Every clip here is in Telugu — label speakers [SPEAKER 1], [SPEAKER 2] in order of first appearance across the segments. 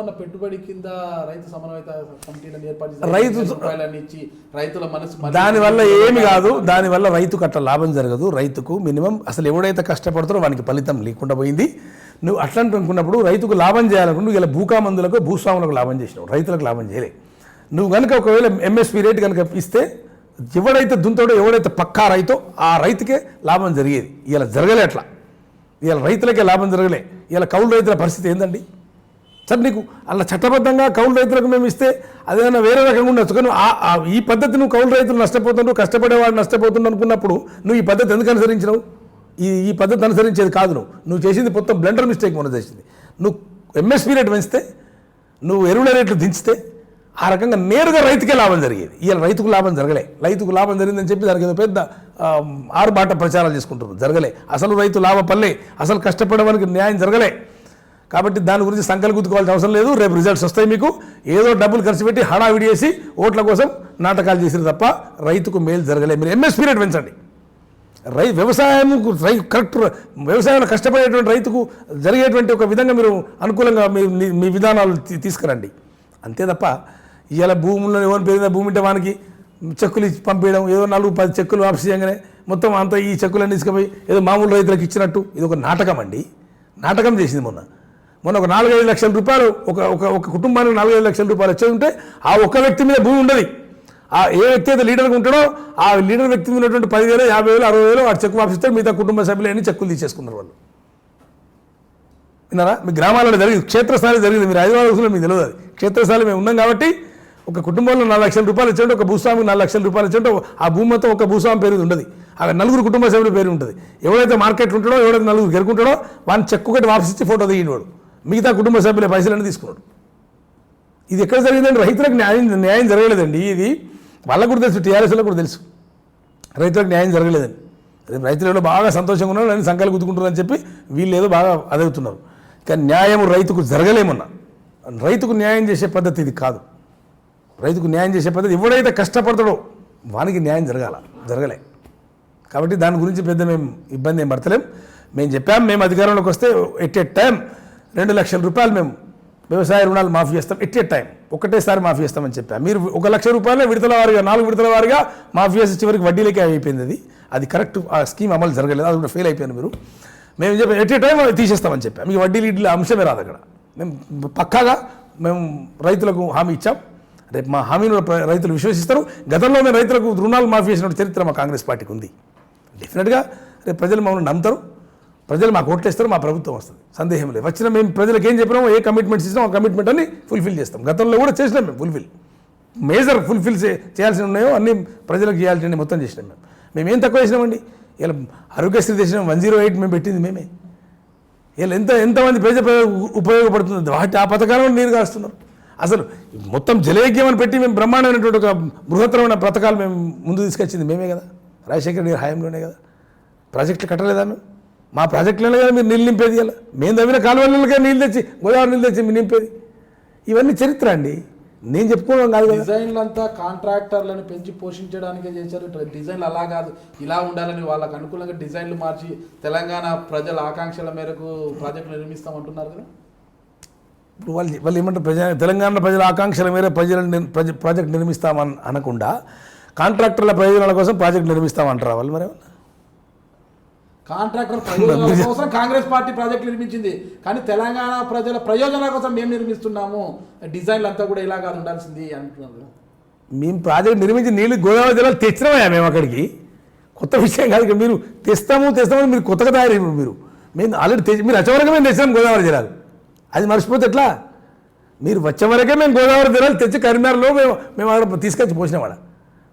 [SPEAKER 1] ఏమన్నా పెట్టుబడి కింద రైతు సమన్వయ కమిటీలను ఏర్పాటు చేసి ఇచ్చి రైతుల మనసు
[SPEAKER 2] దానివల్ల ఏమి కాదు, దానివల్ల రైతుకు అట్లా లాభం జరగదు. రైతుకు మినిమం అసలు ఎవడైతే కష్టపడతారో వానికి ఫలితం లేకుండా పోయింది. నువ్వు అట్లా అనుకున్నప్పుడు రైతుకు లాభం చేయాలనుకుంటే నువ్వు ఇలా భూకామందులకు భూస్వాములకు లాభం చేసినావు, రైతులకు లాభం చేయలే. నువ్వు కనుక ఒకవేళ ఎంఎస్పీ రేట్ కనుక ఇస్తే ఎవడైతే దుంతాడో ఎవడైతే పక్కా రైతో ఆ రైతుకే లాభం జరిగేది. ఇలా జరగలే, అట్లా ఇలా రైతులకే లాభం జరగలే. ఇలా కౌలు రైతుల పరిస్థితి ఏందండి? సరే నీకు అలా చట్టబద్ధంగా కౌలు రైతులకు మేము ఇస్తే అదేమైనా వేరే రకంగా ఉండొచ్చు, కానీ ఈ పద్ధతి నువ్వు కౌలు రైతులు నష్టపోతుండ్రు, కష్టపడేవాడు నష్టపోతుండ్రు అనుకున్నప్పుడు నువ్వు ఈ పద్ధతి ఎందుకు అనుసరించినావు? ఈ పద్ధతి అనుసరించేది కాదు. నువ్వు చేసింది మొత్తం బ్లెండర్ మిస్టేక్ మనం చేసింది. నువ్వు ఎంఎస్పీ రేట్ పెంచితే, నువ్వు ఎరువుల రేట్లు దించితే ఆ రకంగా నేరుగా రైతుకే లాభం జరిగేది. ఇలా రైతుకు లాభం జరగలే. రైతుకు లాభం జరిగిందని చెప్పి దానికి ఏదో పెద్ద ఆరుబాట ప్రచారాలు చేసుకుంటున్నారు. జరగలే. అసలు రైతు లాభపల్లే, అసలు కష్టపడేవానికి న్యాయం జరగలే. కాబట్టి దాని గురించి సంకలు గుద్దుకోవాల్సిన అవసరం లేదు. రేపు రిజల్ట్స్ వస్తాయి. మీకు ఏదో డబ్బులు ఖర్చు పెట్టి హడావిడి చేసి ఓట్ల కోసం నాటకాలు చేసిరు తప్ప రైతుకు మేలు జరగలే. మీరు ఎంఎస్పీ రేట్ పెంచండి. వ్యవసాయంకు కరెక్ట్ వ్యవసాయంలో కష్టపడేటువంటి రైతుకు జరిగేటువంటి ఒక విధంగా మీరు అనుకూలంగా మీ విధానాలు తీసుకురండి. అంతే తప్ప ఇవాళ భూముల్లో ఎవరిని పెరిగిన భూమి ఉంటే వానికి చెక్కులు ఇచ్చి పంపించడం, ఏదో 4-10 చెక్కులు వాపసు చేయగానే మొత్తం అంతా ఈ చెక్కులన్నీ తీసుకుపోయి ఏదో మామూలు రైతులకు ఇచ్చినట్టు ఇది ఒక నాటకం అండి. నాటకం చేసింది మొన్న ఒక 4-5 లక్షల రూపాయలు ఒక కుటుంబానికి 4-5 లక్షల రూపాయలు వచ్చేది ఉంటే ఆ ఒక్క వ్యక్తి మీద భూమి ఉండదు. ఏ వ్యక్తి అయితే లీడర్గా ఉంటాడో ఆ లీడర్ వ్యక్తి మీద ఉన్నటువంటి 10,000, 50,000, 60,000 వాడు చెక్కు వాపిస్తారు. మిగతా కుటుంబ సభ్యులు అన్ని చెక్కులు తీసేసుకున్నారు వాళ్ళు. విన్నారా? మీ గ్రామాలలో జరిగింది, క్షేత్రస్థాయిలో జరిగింది. మీరు హైదరాబాద్లో మీకు తెలియదు. అది క్షేత్రస్థాయిలో మేము ఉన్నాం కాబట్టి ఒక కుటుంబంలో 4 లక్షల రూపాయలు ఇచ్చాడు, ఒక భూస్వామికి 4 లక్షల రూపాయలు ఇచ్చాడు. ఆ భూమి మొత్తం ఒక భూస్వామి పేరు ఉండదు, ఆ 4 కుటుంబ సభ్యుల పేరు ఉంటుంది. ఎవరైతే మార్కెట్లో ఉంటాడో, ఎవరైతే 4 గెలుకుంటాడో వాడిని చెక్కు కట్టి వాపసిచ్చి ఫోటో దిగినవాడు. మిగతా కుటుంబ సభ్యుల పైసలన్నీ తీసుకున్నాడు. ఇది ఎక్కడ జరిగిందండి? రైతులకు న్యాయం జరగలేదండి. ఇది వాళ్ళకు కూడా తెలుసు, టీఆర్ఎస్లో కూడా తెలుసు రైతులకు న్యాయం జరగలేదని. రైతులు ఏదో బాగా సంతోషంగా ఉన్నారు, నేను సంకలు గుద్దుకుంటున్నారని చెప్పి వీళ్ళు ఏదో బాగా అదుగుతున్నారు. కానీ న్యాయం రైతుకు జరగలేమన్నా. రైతుకు న్యాయం చేసే పద్ధతి ఇది కాదు. రైతుకు న్యాయం చేసే పద్ధతి ఎవడైతే కష్టపడతాడో వానికి న్యాయం జరగలే. కాబట్టి దాని గురించి పెద్ద మేము ఇబ్బంది ఏం పడతలేం. మేము చెప్పాం, మేము అధికారంలోకి వస్తే ఎట్ ఏ టైం 2 లక్షల రూపాయలు మేము వ్యవసాయ రుణాలు మాఫీ చేస్తాం. ఎట్ ఏ టైం ఒకటేసారి మాఫీ చేస్తామని చెప్పాం. మీరు 1 లక్ష రూపాయలే విడతల వారిగా 4 విడతల వారిగా మాఫీ చేసి చివరికి వడ్డీలకే అయిపోయింది. అది కరెక్ట్. ఆ స్కీమ్ అమలు జరగలేదు, అది కూడా ఫెయిల్ అయిపోయింది. మేము చెప్పాం ఎట్ ఏ టైం తీసేస్తామని చెప్పాం. మీకు వడ్డీలు ఇడ్ల అంశమే రాదు అక్కడ. మేము పక్కాగా మేము రైతులకు హామీ ఇచ్చాం. రేపు మా హామీని రైతులు విశ్వసిస్తారు. గతంలో మేము రైతులకు రుణాలు మాఫీ చేసిన చరిత్ర మా కాంగ్రెస్ పార్టీకి ఉంది. డెఫినెట్గా రేపు ప్రజలు మమ్మల్ని నమ్ముతారు, ప్రజలు మాకు ఓట్లేస్తారు, మా ప్రభుత్వం వస్తుంది, సందేహం లేదు. వచ్చిన మేము ప్రజలకు ఏం చెప్పినామో, ఏ కమిట్మెంట్స్ ఇచ్చినామో ఆ కమిట్మెంట్ అన్ని ఫుల్ఫిల్ చేస్తాం. గతంలో కూడా చేసినాం మేము మేజర్ ఫుల్ఫిల్ చేయాల్సి ఉన్నాయో అన్ని ప్రజలకు చేయాల్సిన మొత్తం చేసినాం. మేమేం తక్కువ చేసినామండి. ఇలా ఆరోగ్యశ్రీ చేసినాం, 108 మేము పెట్టింది మేమే. ఇలా ఎంతమంది ప్రజలు ఉపయోగపడుతుంది. ఆ పథకాలను నీరు కాస్తున్నారు. అసలు మొత్తం జలయజ్ఞం అని పెట్టి మేము బ్రహ్మాండమైనటువంటి ఒక బృహత్తరమైన పథకాలు మేము ముందు తీసుకొచ్చింది మేమే కదా. రాజశేఖర గారి హయాంలోనే కదా. ప్రాజెక్టులు కట్టలేదా మేము? మా ప్రాజెక్టులోనే కదా మీరు నీళ్ళు నింపేది. ఇలా మేము తవ్విన కాలువలకే నీళ్ళు తెచ్చి, గోదావరి నీళ్ళు తెచ్చి మీరు నింపేది. ఇవన్నీ చరిత్ర అండి, నేను చెప్పుకోవడం కాదు.
[SPEAKER 1] డిజైన్లు అంతా కాంట్రాక్టర్లను పెంచి పోషించడానికే చేశారు. డిజైన్లు అలా కాదు, ఇలా ఉండాలని వాళ్ళకు అనుకూలంగా డిజైన్లు మార్చి తెలంగాణ ప్రజల ఆకాంక్షల మేరకు ప్రాజెక్టులు నిర్మిస్తామంటున్నారు కదా.
[SPEAKER 2] ఇప్పుడు వాళ్ళు ఏమంటారు, తెలంగాణ ప్రజల ఆకాంక్షల మేర ప్రాజెక్ట్ నిర్మిస్తామని అనకుండా కాంట్రాక్టర్ల ప్రయోజనాల కోసం ప్రాజెక్ట్ నిర్మిస్తామంటారా వాళ్ళు? మరి
[SPEAKER 1] కాంట్రాక్టర్ ప్రయోజనాల కోసం కాంగ్రెస్ పార్టీ ప్రాజెక్ట్ నిర్మించింది, కానీ తెలంగాణ ప్రజల ప్రయోజనాల కోసం మేము నిర్మిస్తున్నాము. డిజైన్లు అంతా కూడా ఇలా కాదు ఉండాల్సింది అంటున్నారు.
[SPEAKER 2] మేము ప్రాజెక్ట్ నిర్మించి నీళ్ళు గోదావరి జిల్లాలో తెచ్చినామయ్యా మేము అక్కడికి. కొత్త విషయం కాదు. మీరు తెస్తామని మీరు కొత్తగా తయారైన మేము ఆల్రెడీ మీరు వచ్చే వరకే మేము తెచ్చినాం గోదావరి జిల్లాలు. అది మర్చిపోతే ఎట్లా? మీరు వచ్చే వరకే మేము గోదావరి జిల్లాలు తెచ్చి కరీంనగర్లో మేము అక్కడ తీసుకొచ్చి పోసినాం. వాడ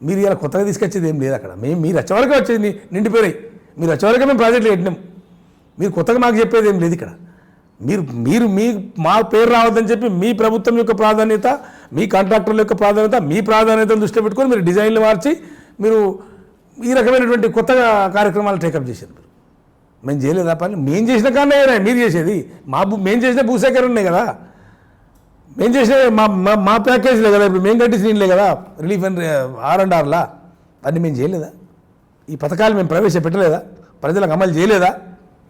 [SPEAKER 2] మీరు ఇలా కొత్తగా తీసుకొచ్చేది ఏం లేదు అక్కడ. మీరు వచ్చే వరకే వచ్చేది నిండిపోయినాయి. మీరు వచ్చే వరకే మేము ప్రాజెక్టులు పెట్టినాం. మీరు కొత్తగా మాకు చెప్పేది ఏం లేదు ఇక్కడ. మీరు మా పేరు రావద్దని చెప్పి మీ ప్రభుత్వం యొక్క ప్రాధాన్యత, మీ కాంట్రాక్టర్ల యొక్క ప్రాధాన్యత, మీ ప్రాధాన్యతను దృష్టిలో పెట్టుకొని మీరు డిజైన్లు మార్చి మీరు ఈ రకమైనటువంటి కొత్తగా కార్యక్రమాలు టేకప్ చేశారు. మేము చేయలేదా పని? మేము చేసిన కానీ మీరు చేసేది. మేము చేసిన భూసేకరణ ఉన్నాయి కదా, మేము చేసిన మా ప్యాకేజీలే కదా, ఇప్పుడు మేము కట్టించిన నీళ్ళే కదా, రిలీఫ్ అండ్ R&Rలా అన్నీ మేము చేయలేదా? ఈ పథకాలు మేము ప్రవేశపెట్టలేదా? ప్రజలకు అమలు చేయలేదా?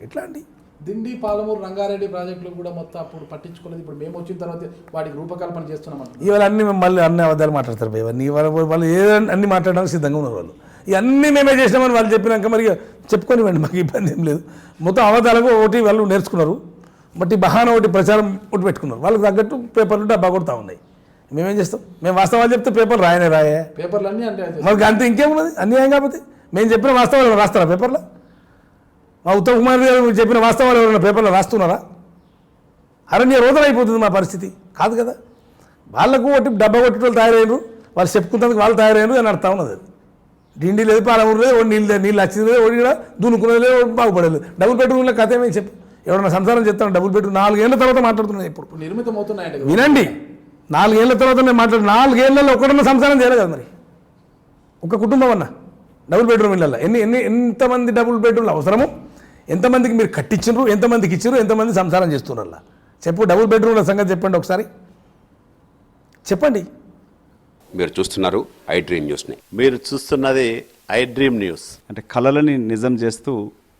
[SPEAKER 2] ఎట్లా అండి?
[SPEAKER 1] దిండి పాలమూరు రంగారెడ్డి ప్రాజెక్టులు కూడా మొత్తం అప్పుడు పట్టించుకోలేదు. ఇప్పుడు మేము వచ్చిన తర్వాత వాటికి రూపకల్పన చేస్తున్నాం.
[SPEAKER 2] ఇవాళ అన్ని మళ్ళీ అన్ని అబద్ధాలు మాట్లాడతారు ఇవన్నీ వాళ్ళు ఏదైనా అన్ని మాట్లాడడానికి సిద్ధంగా ఉన్నారు వాళ్ళు. ఇవన్నీ మేమే చేసినామని వాళ్ళు చెప్పినాక మరి చెప్పుకొనివ్వండి, మాకు ఇబ్బంది ఏం లేదు. మొత్తం అబద్ధాలకు ఒకటి వాళ్ళు నేర్చుకున్నారు, బట్ ఈ బహాన ఒకటి ప్రచారం ఒకటి పెట్టుకున్నారు. వాళ్ళకి తగ్గట్టు పేపర్లు డబ్బా కొడతా ఉన్నాయి. మేమేం చేస్తాం? మేము వాస్తవాలు చెప్తే పేపర్లు రాయే
[SPEAKER 1] పేపర్లు అన్నీ అంటే
[SPEAKER 2] మనకి అంతే ఇంకేమున్నది అన్యాయం. కాకపోతే మేము చెప్పిన వాస్తవాలు రాస్తారా పేపర్లో? మా ఉత్తమ్ కుమార్ గారు చెప్పిన వాస్తవాలు ఎవరైనా పేపర్లో రాస్తున్నారా? అరణ్య రోదన అయిపోతుంది మా పరిస్థితి కాదు కదా. వాళ్ళకు ఒకటి డబ్బా కొట్టేటోళ్ళు తయారయ్యారు, వాళ్ళు చెప్పుకున్నందుకు వాళ్ళు తయారయ్యారు అని అర్థం ఉన్నది. అది డిండి లేదు, పాలమూరు లేదు, నీళ్ళు వచ్చింది లేదు, ఒకటి కూడా దున్నుకునేది లేదు, బాగుపడలేదు. డబుల్ బెడ్రూమ్లో కథ ఏమేమి చెప్పు. ఎవరైనా సంసారం చెప్తాను డబుల్ బెడ్రూమ్ 4 ఏళ్ల తర్వాత మాట్లాడుతున్నాను. ఇప్పుడు
[SPEAKER 1] నిర్మితం అవుతున్నాయంటే
[SPEAKER 2] వినండి, 4 ఏళ్ల తర్వాత నేను మాట్లాడు 4 ఏళ్లలో ఒకటన్నా సంసారం చేయలేదు కదా. మరి ఒక కుటుంబం అన్న డబుల్ బెడ్రూమ్ ఇళ్ళల్లో ఎంతమంది డబుల్ బెడ్రూమ్లు అవసరము, ఎంతమందికి మీరు కట్టించారు, ఎంతమందికి ఇచ్చారు, ఎంతమంది సంసారం చేస్తున్నారు చెప్పు. డబుల్ బెడ్రూమ్ల సంగతి చెప్పండి ఒకసారి, చెప్పండి.
[SPEAKER 3] మీరు చూస్తున్నారు ఐ డ్రీమ్ న్యూస్ని.
[SPEAKER 4] మీరు చూస్తున్నది ఐ డ్రీమ్ న్యూస్.
[SPEAKER 5] అంటే కళలని నిజం చేస్తూ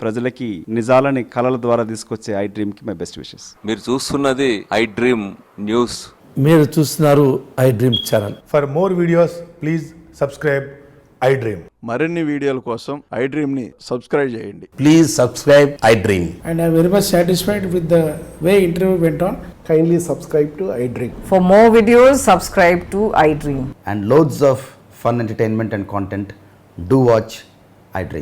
[SPEAKER 5] ప్రజలకి నిజాలని కళల ద్వారా తీసుకొచ్చే ఐ డ్రీమ్కి మై బెస్ట్ విషెస్.
[SPEAKER 6] మీరు చూస్తున్నది ఐ డ్రీమ్ న్యూస్.
[SPEAKER 7] మీరు చూస్తున్నారు I dream channel.
[SPEAKER 8] For more videos, please subscribe iDream.
[SPEAKER 4] మరిన్ని వీడియోల కోసం ఐ డ్రీమ్ని సబ్స్క్రైబ్ చేయండి.
[SPEAKER 7] Please subscribe I dream.
[SPEAKER 9] And I'm very much satisfied with the way interview went on.
[SPEAKER 8] Kindly subscribe to iDream.
[SPEAKER 10] For more videos, subscribe to iDream.
[SPEAKER 7] And loads of fun entertainment and content. Do watch iDream.